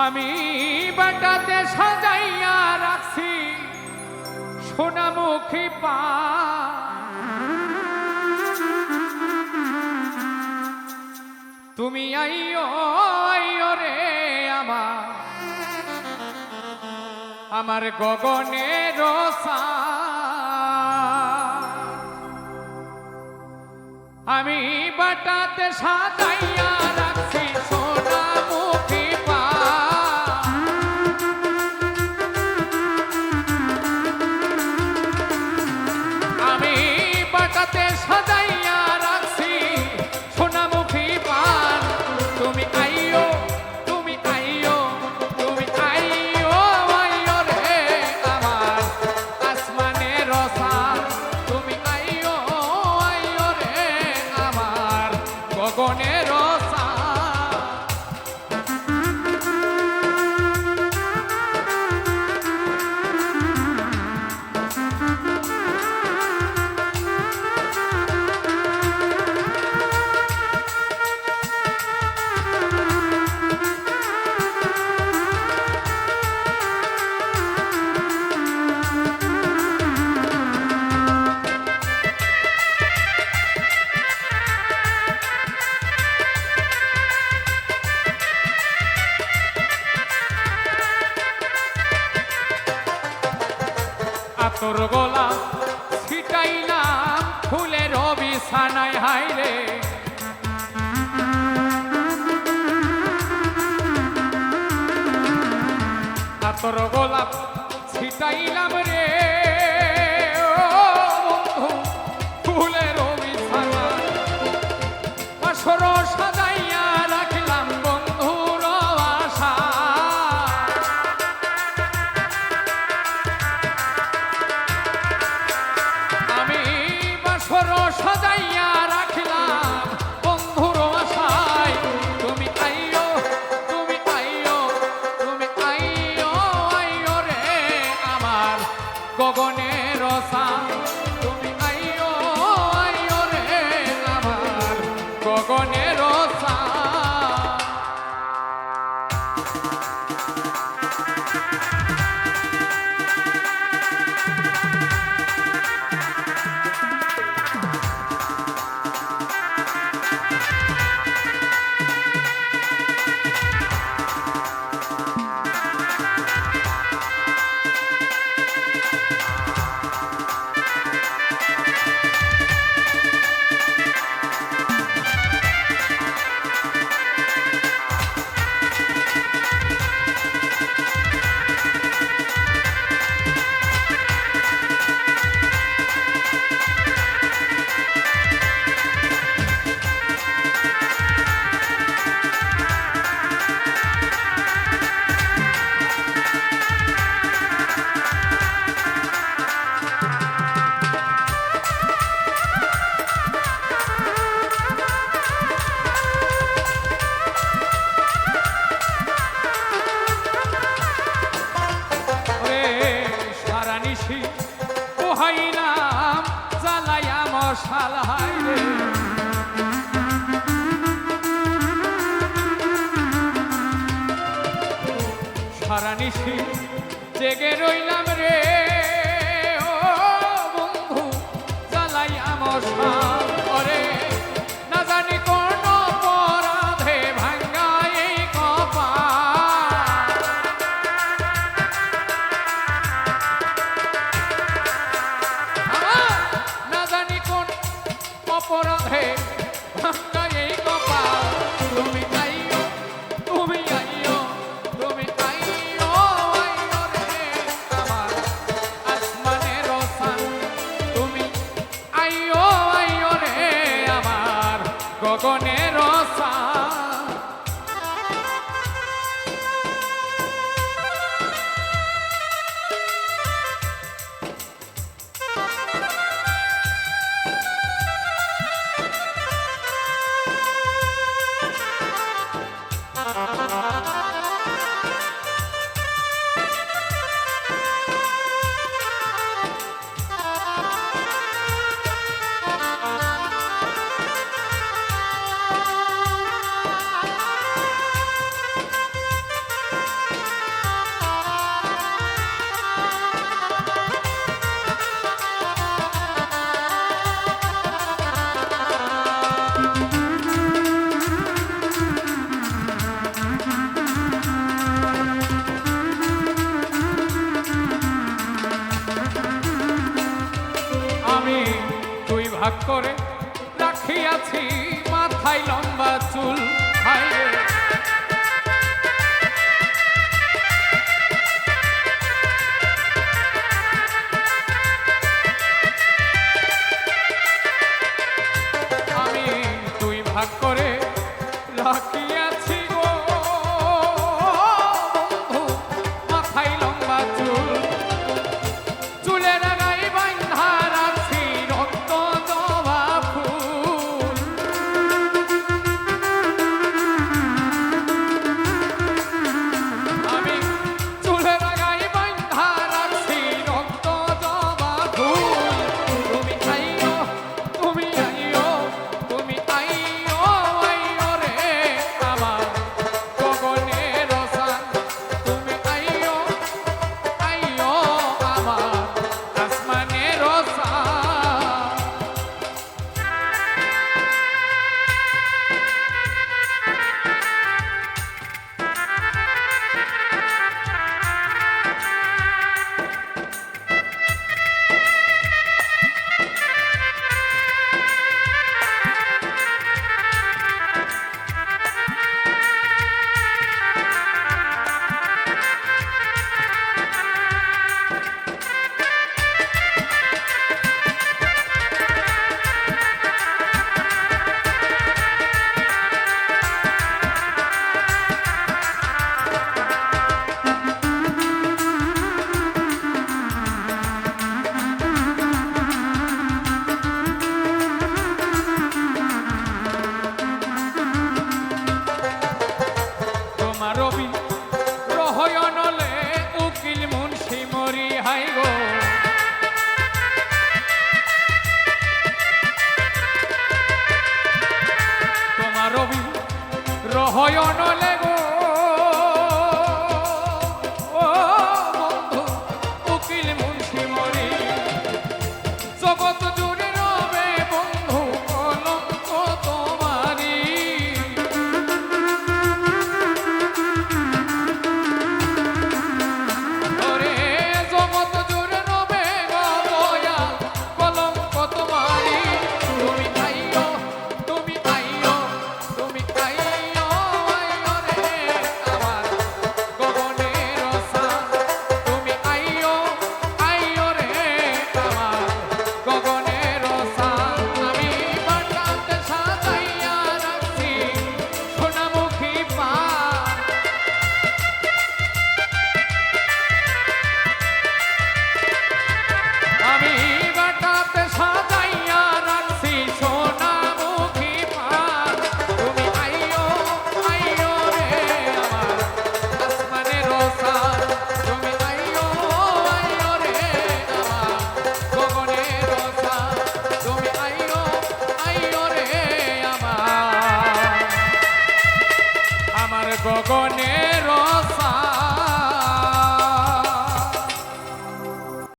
আমি বাটাতে সাজাইয়া রাখছি সোনামুখী পা, তুমি আইও আইও রে আমার গগনের আমি বাটাতে সাজাইয়া রাখছি সোনামুখী পা, আমি বাটাতে সাজাইয়া রাখছি সোনামুখী পান, তুমি আইও তুমি আইও তুমি আইও আইও রে আমার আসমানের চাঁদ, তুমি আইও আইও রে আমার গগনের চাঁদ। তোর গোলা ছিটাইলাম ফুলের বিছানায় হাইরে, তোর গোলাপ ছিটাইলাম রে বন্ধু ফুলের বিছানায়, আসর সাজাইয়া রাখলাম বন্ধুর আশা, সাজাইয়া রাখলাম বন্ধুর আশায়, তুমি আইও তুমি আইও তুমি আইও আইও রে আমার গগনের চাঁদ, তুমি আইও আইও রে আমার গগনের চাঁদ। পোহাইলাম জ্বালাইয়া মশাল হাইরে, সারা নিশি জেগে রইলাম রে ও বন্ধু জ্বালাইয়া মশাল, ওরে না জানি কোন অপরাধে ভাঙ্গা এই কপাল, না জানি কোন অপরাধে ভাঙ্গা এই কপাল, তুমি আইও তুমি আইও তুমি আইও আইও রে আমার ভাগ করে রাখিয়াছি মাথায় লম্বা চুল। হায় রে আমি দুই ভাগ করে রাখিয়াছি গো বন্ধু মাথায় লম্বা চুল। চুলের গায়ে বাঁধা রাখছি রক্ত জবা ফুল। আমি চুলের গায়ে বাঁধা রাখছি রক্ত জবা ফুল। তুমি আইও তুমি আইও তুমি আইও আইও রে আমার গগনের সান। তুমি আইও আইও আমার আসমানের সান। তোমার রবি